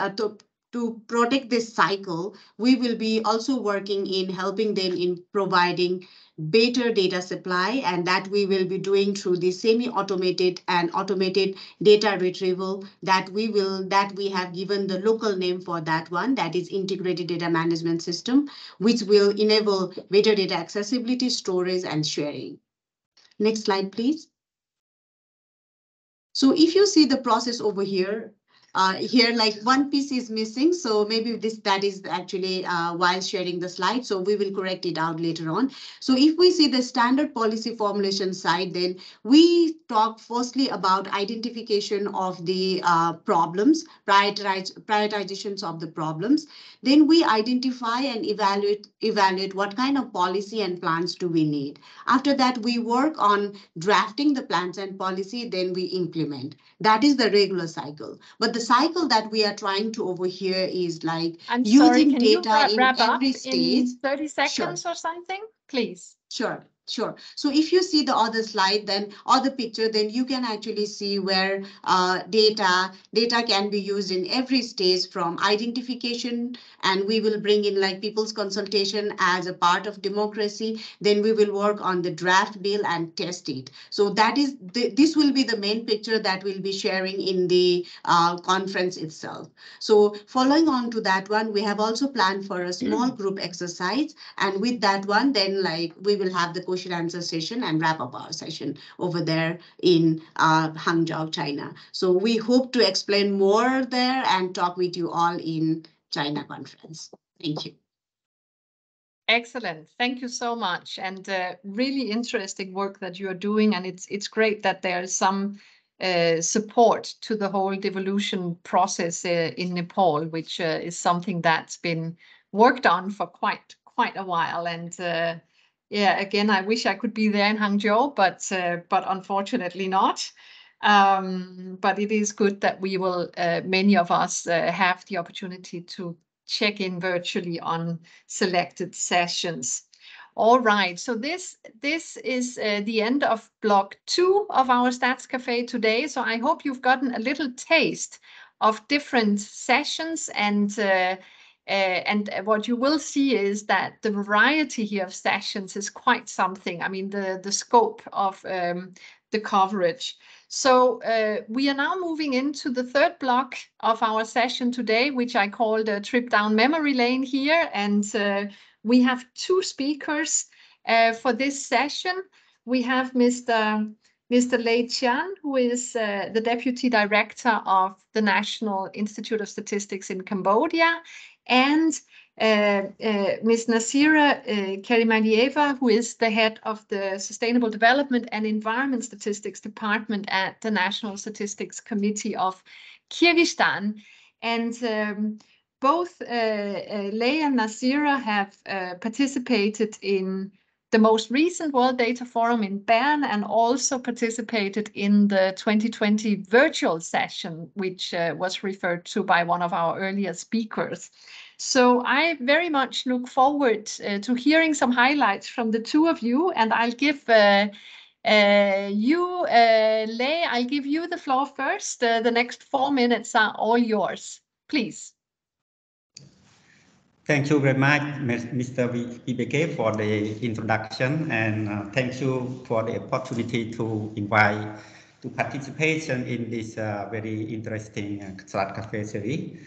to protect this cycle, we will be also working in helping them in providing better data supply, and that we will be doing through the semi-automated and automated data retrieval that we have given the local name for that one, that is integrated data management system, which will enable better data accessibility, storage, and sharing. Next slide, please. So if you see the process over here, here like one piece is missing. So maybe that is actually while sharing the slide. So we will correct it out later on. So if we see the standard policy formulation side, then we talk firstly about identification of the problems, prioritizations of the problems. Then we identify and evaluate what kind of policy and plans do we need. After that, we work on drafting the plans and policy, then we implement. That is the regular cycle. But the cycle that we are trying to over here is like using data in every stage. In 30 seconds or something, please? Sure. Sure. So if you see the other slide, then other picture, then you can actually see where data can be used in every stage from identification, and we will bring in like people's consultation as a part of democracy. Then we will work on the draft bill and test it. So that is this will be the main picture that we'll be sharing in the conference itself. So following on to that one, we have also planned for a small group exercise, and with that one, then like we will have the question answer session and wrap up our session over there in Hangzhou, China. So we hope to explain more there and talk with you all in China conference. Thank you. Excellent. Thank you so much. And really interesting work that you are doing. And it's great that there is some support to the whole devolution process in Nepal, which is something that's been worked on for quite a while. And yeah, again, I wish I could be there in Hangzhou, but unfortunately not. But it is good that we will, many of us have the opportunity to check in virtually on selected sessions. All right, so this is the end of block 2 of our Stats Cafe today. So I hope you've gotten a little taste of different sessions, and what you will see is that the variety here of sessions is quite something. I mean, the scope of the coverage. So we are now moving into the third block of our session today, which I called a trip down memory lane here. And we have 2 speakers for this session. We have Mr. Lei Qian, who is the Deputy Director of the National Institute of Statistics in Cambodia, and Ms. Nasira Kerimalieva, who is the head of the Sustainable Development and Environment Statistics Department at the National Statistics Committee of Kyrgyzstan. And both Lei and Nasira have participated in the most recent World Data Forum in Bern, and also participated in the 2020 virtual session, which was referred to by one of our earlier speakers. So I very much look forward to hearing some highlights from the 2 of you, and I'll give Lei, I'll give you the floor first. The next 4 minutes are all yours. Please. Thank you very much, Mr. Vibeke, for the introduction, and thank you for the opportunity to invite to participation in this very interesting Stats Cafe series.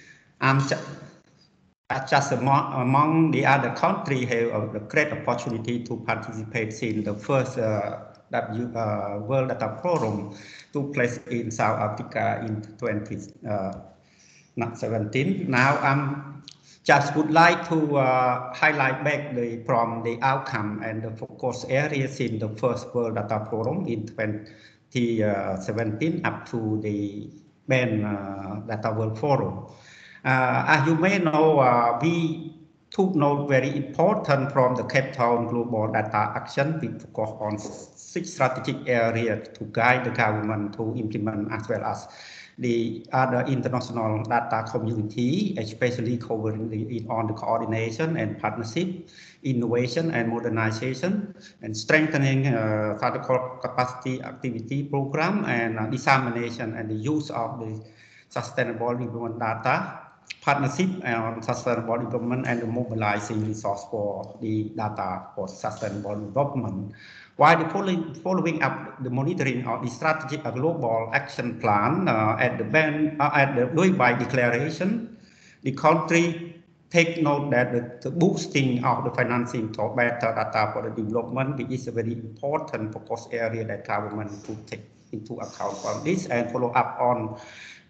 Just among the other countries, have a great opportunity to participate in the first World Data Forum took place in South Africa in 2017. Now just would like to highlight back from the outcome and the focus areas in the first World Data Forum in 2017 up to the Bern Data World Forum. As you may know, we took note very important from the Cape Town Global Data Action. We focus on 6 strategic areas to guide the government to implement, as well as the other international data community, especially covering on the coordination and partnership, innovation and modernization, and strengthening statistical capacity activity program, and dissemination and the use of the sustainable development data, partnership on sustainable development, and mobilizing resource for the data for sustainable development. While the following up the monitoring of the strategic global action plan at the Dubai Declaration, the country take note that the boosting of the financing for better data for the development is a very important focus area that government could take into account on this, and follow up on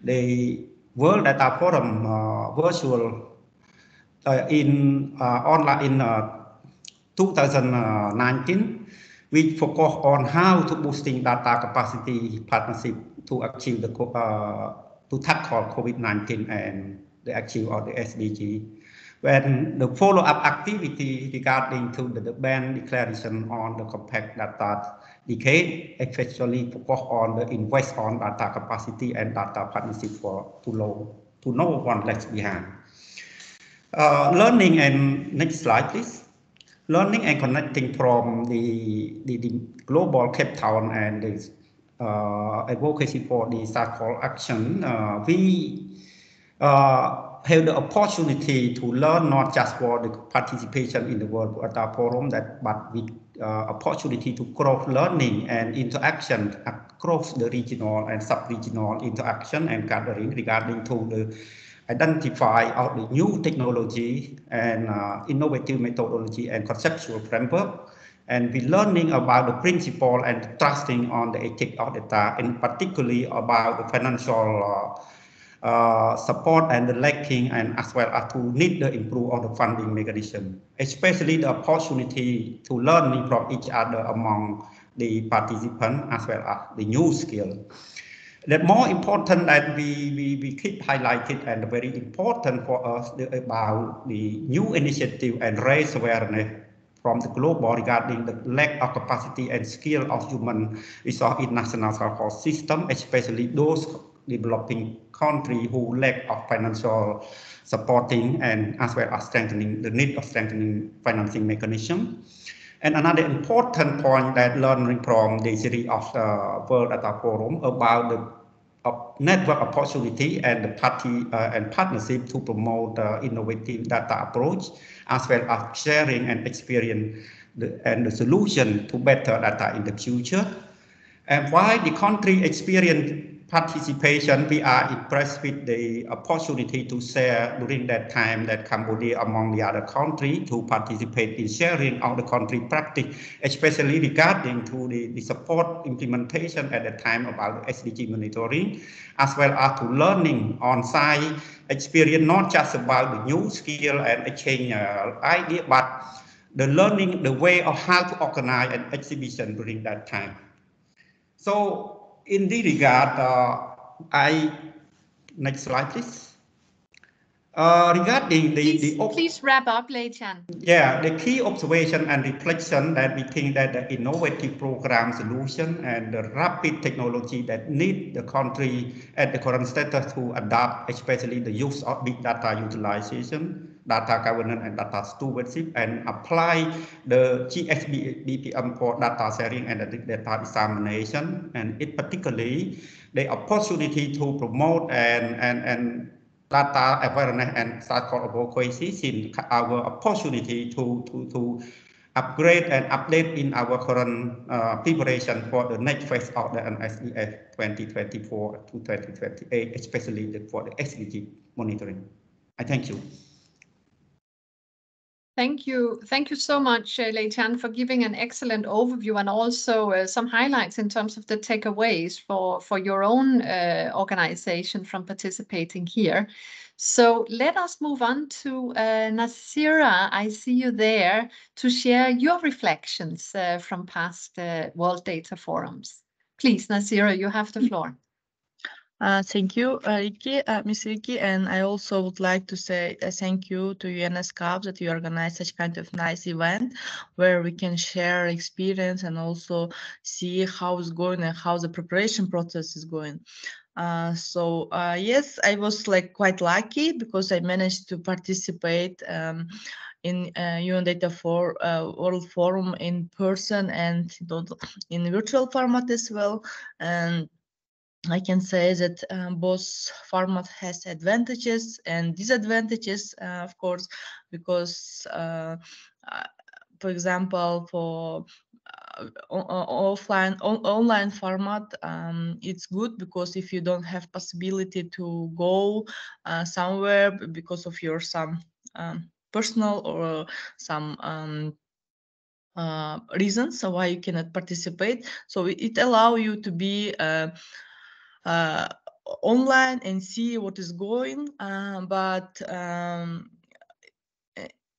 the World Data Forum virtual online in 2019. We focus on how to boosting data capacity partnership to achieve the to tackle COVID-19 and the achieve of the SDG. When the follow-up activity regarding to the Bern Declaration on the compact data decade, especially focus on the invest on data capacity and data partnership for to no one left behind. Learning, and next slide, please. learning and connecting from the global Cape Town and the advocacy for the circle action, we have the opportunity to learn not just for the participation in the World Data Forum, but with opportunity to cross learning and interaction across the regional and sub-regional interaction and gathering regarding to the identify out the new technology and innovative methodology and conceptual framework. And we learning about the principle and trusting on the ethics of data, and particularly about the financial support and the lacking, and as well as to need to improve on the funding mechanism, especially the opportunity to learning from each other among the participants as well as the new skill. That more important that we keep highlighted and very important for us about the new initiative and raise awareness from the global regarding the lack of capacity and skill of human resource in national health system, especially those developing countries who lack of financial supporting, and as well as strengthening the need of strengthening financing mechanism. And another important point that learning from the series of the World Data Forum about the network opportunity and the party and partnership to promote innovative data approach, as well as sharing and experience and the solution to better data in the future. And while the country experience participation, we are impressed with the opportunity to share during that time that Cambodia among the other countries to participate in sharing of the country practice, especially regarding to the support implementation at the time about the SDG monitoring, as well as to learning on-site experience, not just about the new skill and exchange idea, but the learning the way of how to organize an exhibition during that time. So in this regard, next slide, please. Regarding please wrap up, Lê Chan. Yeah, the key observation and reflection that we think that the innovative program solution and the rapid technology that need the country at the current status to adopt, especially the use of big data utilization, data governance and data stewardship, and apply the GSBPM for data sharing and data dissemination, and it particularly the opportunity to promote and data awareness and cycle advocacy in our opportunity to upgrade and update in our current preparation for the next phase of the NSEF 2024 to 2028, especially for the SDG monitoring. I thank you. Thank you. Thank you so much, Lê Chan, for giving an excellent overview and also some highlights in terms of the takeaways for your own organization from participating here. So let us move on to Nasira. I see you there to share your reflections from past World Data Forums. Please, Nasira, you have the floor. Thank you, Ms. Ricky, and I also would like to say thank you to UNESCAP that you organize such kind of nice event where we can share experience and also see how it's going and how the preparation process is going. Yes, I was quite lucky because I managed to participate in UN Data World Forum in person and in virtual format as well. And I can say that both format has advantages and disadvantages, of course, because, for example, for online format, it's good because if you don't have possibility to go somewhere because of your some personal or some reasons why you cannot participate, so it allows you to be online and see what is going, but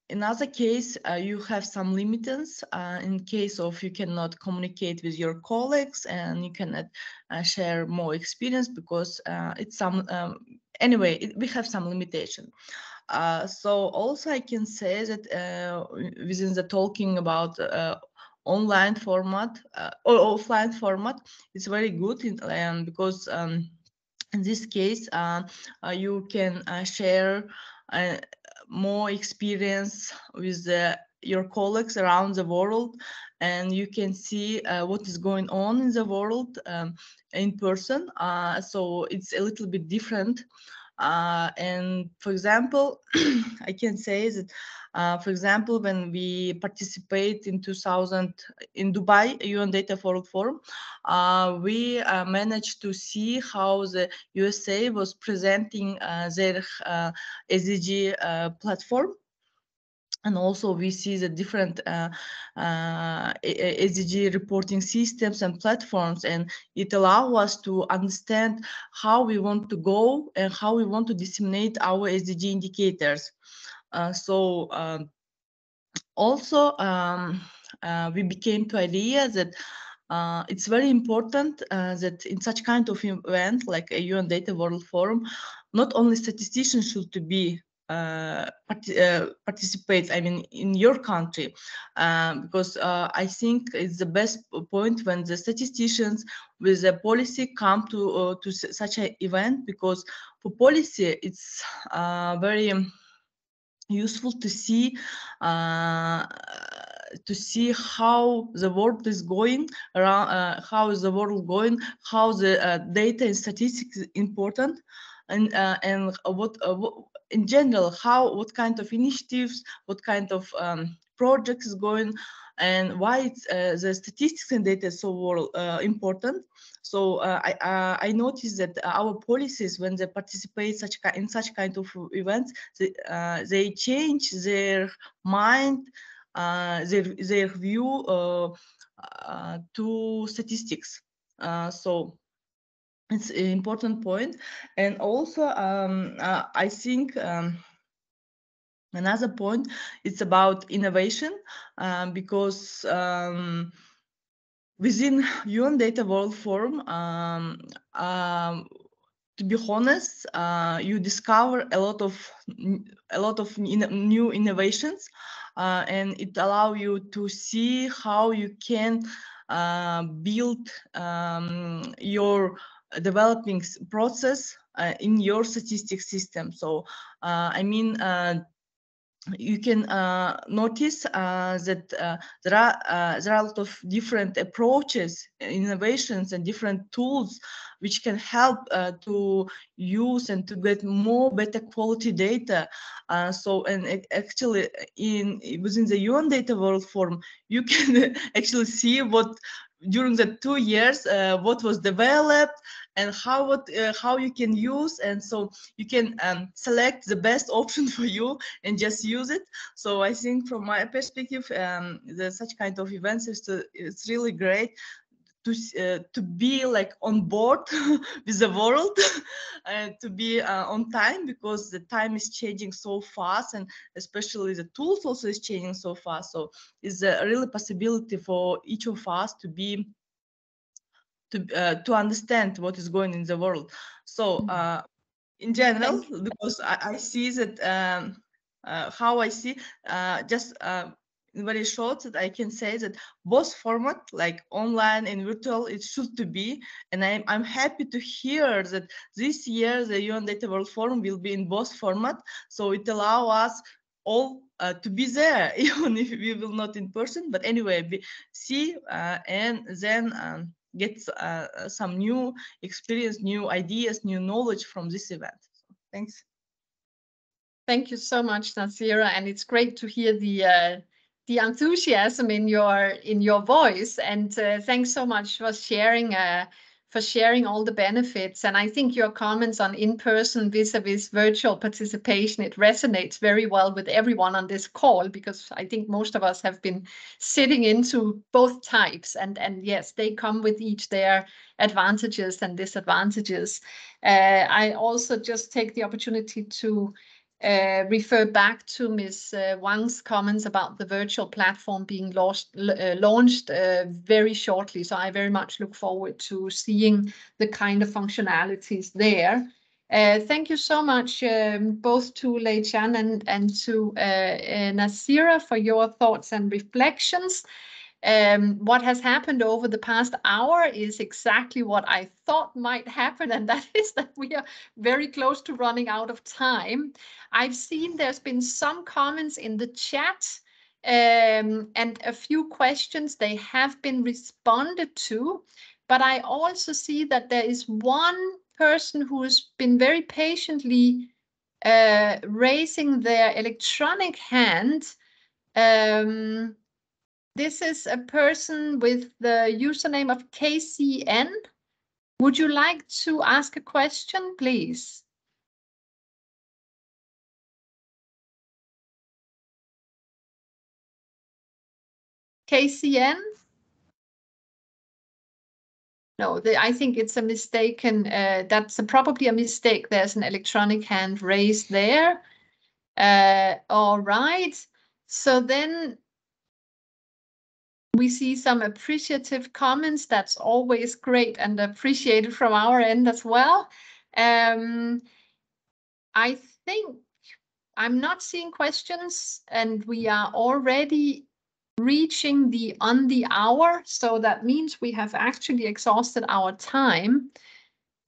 in other case you have some limitations in case of you cannot communicate with your colleagues and you cannot share more experience because it's some anyway we have some limitation. So also I can say that within the talking about online format or offline format, it's very good because in this case you can share more experience with the your colleagues around the world, and you can see what is going on in the world in person. So it's a little bit different. And for example, I can say that, for example, when we participate in 2000 in Dubai UN Data World Forum, we managed to see how the USA was presenting their SDG platform. And also we see the different SDG reporting systems and platforms, and it allows us to understand how we want to go and how we want to disseminate our SDG indicators. Also, we became to idea that it's very important that in such kind of event like a UN Data World Forum, not only statisticians should to be participate, I mean, in your country, because I think it's the best point when the statisticians with the policy come to such an event, because for policy it's very useful to see how the world is going around, how is the world going, how the data and statistics is important, and what in general, what kind of initiatives, what kind of projects is going, and why it's, the statistics and data is so important. So I noticed that our policies, when they participate in such kind of events, they change their mind, their view to statistics. So it's an important point. And also I think another point, it's about innovation, because within UN Data World Forum, to be honest, you discover a lot of new innovations, and it allows you to see how you can build your developing process in your statistics system. So I mean, you can notice that there are a lot of different approaches, innovations, and different tools which can help to use and to get better quality data. And actually, within the UN Data World Forum, you can actually see what during the 2 years what was developed and how you can use, and so you can select the best option for you and just use it. So I think from my perspective, such kind of events it's really great to be like on board with the world and to be on time, because the time is changing so fast, and especially the tools also is changing so fast. So it's a really possibility for each of us to be to understand what is going in the world. So in general, because I see that how I see just very short, that I can say that both format, like online and virtual, it should to be, and I'm happy to hear that this year the UN Data World Forum will be in both format, so it allow us all to be there, even if we will not in person, but anyway, see and then get some new experience, new ideas, new knowledge from this event. So, thanks. Thank you so much, Nazira, and it's great to hear the enthusiasm in your voice, and thanks so much for sharing all the benefits. And I think your comments on in-person vis-a-vis virtual participation, it resonates very well with everyone on this call, because I think most of us have been sitting into both types, and yes, they come with each their advantages and disadvantages. I also just take the opportunity to refer back to Ms. Wang's comments about the virtual platform being launched very shortly. So I very much look forward to seeing the kind of functionalities there. Thank you so much both to Lei Chan and to Nazira for your thoughts and reflections. What has happened over the past hour is exactly what I thought might happen, and that is that we are very close to running out of time. I've seen there's been some comments in the chat and a few questions, they have been responded to, but I also see that there is one person who has been very patiently raising their electronic hand. This is a person with the username of KCN. Would you like to ask a question, please? KCN? No, I think it's a mistaken, that's probably a mistake. There's an electronic hand raised there. All right. So then we see some appreciative comments. That's always great and appreciated from our end as well. I think I'm not seeing questions, and we are already reaching on the hour. So that means we have actually exhausted our time.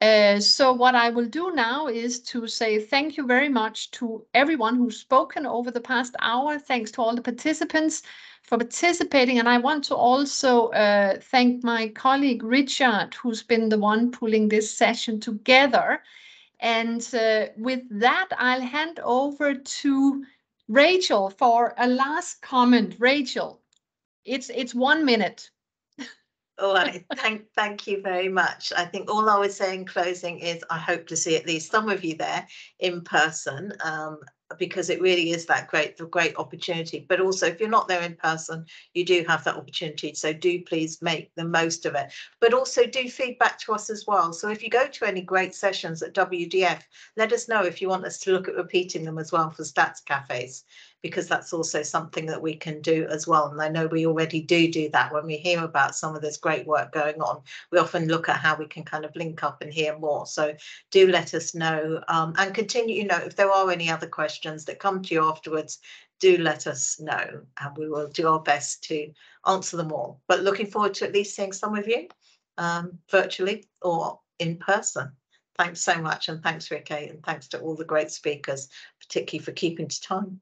So what I will do now is to say thank you very much to everyone who's spoken over the past hour. Thanks to all the participants for participating. And I want to also thank my colleague Richard, who's been the one pulling this session together. And with that, I'll hand over to Rachel for a last comment. Rachel, it's 1 minute. All right, thank you very much. I think all I would say in closing is I hope to see at least some of you there in person, because it really is that great opportunity. But also, if you're not there in person, you do have that opportunity. So do please make the most of it. But also do feedback to us as well. So if you go to any great sessions at WDF, let us know if you want us to look at repeating them as well for Stats Cafes, because that's also something that we can do as well. And I know we already do that. When we hear about some of this great work going on, we often look at how we can kind of link up and hear more. So do let us know, and continue, if there are any other questions that come to you afterwards, do let us know, and we will do our best to answer them all. But looking forward to at least seeing some of you virtually or in person. Thanks so much, and thanks, Rikke, and thanks to all the great speakers, particularly for keeping to time.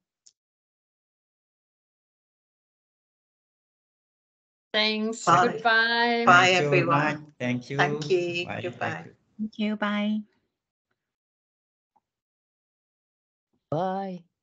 Thanks. Bye. Goodbye. Bye, everyone. Thank you. Thank you. Bye. Goodbye. Thank you. Bye. Bye.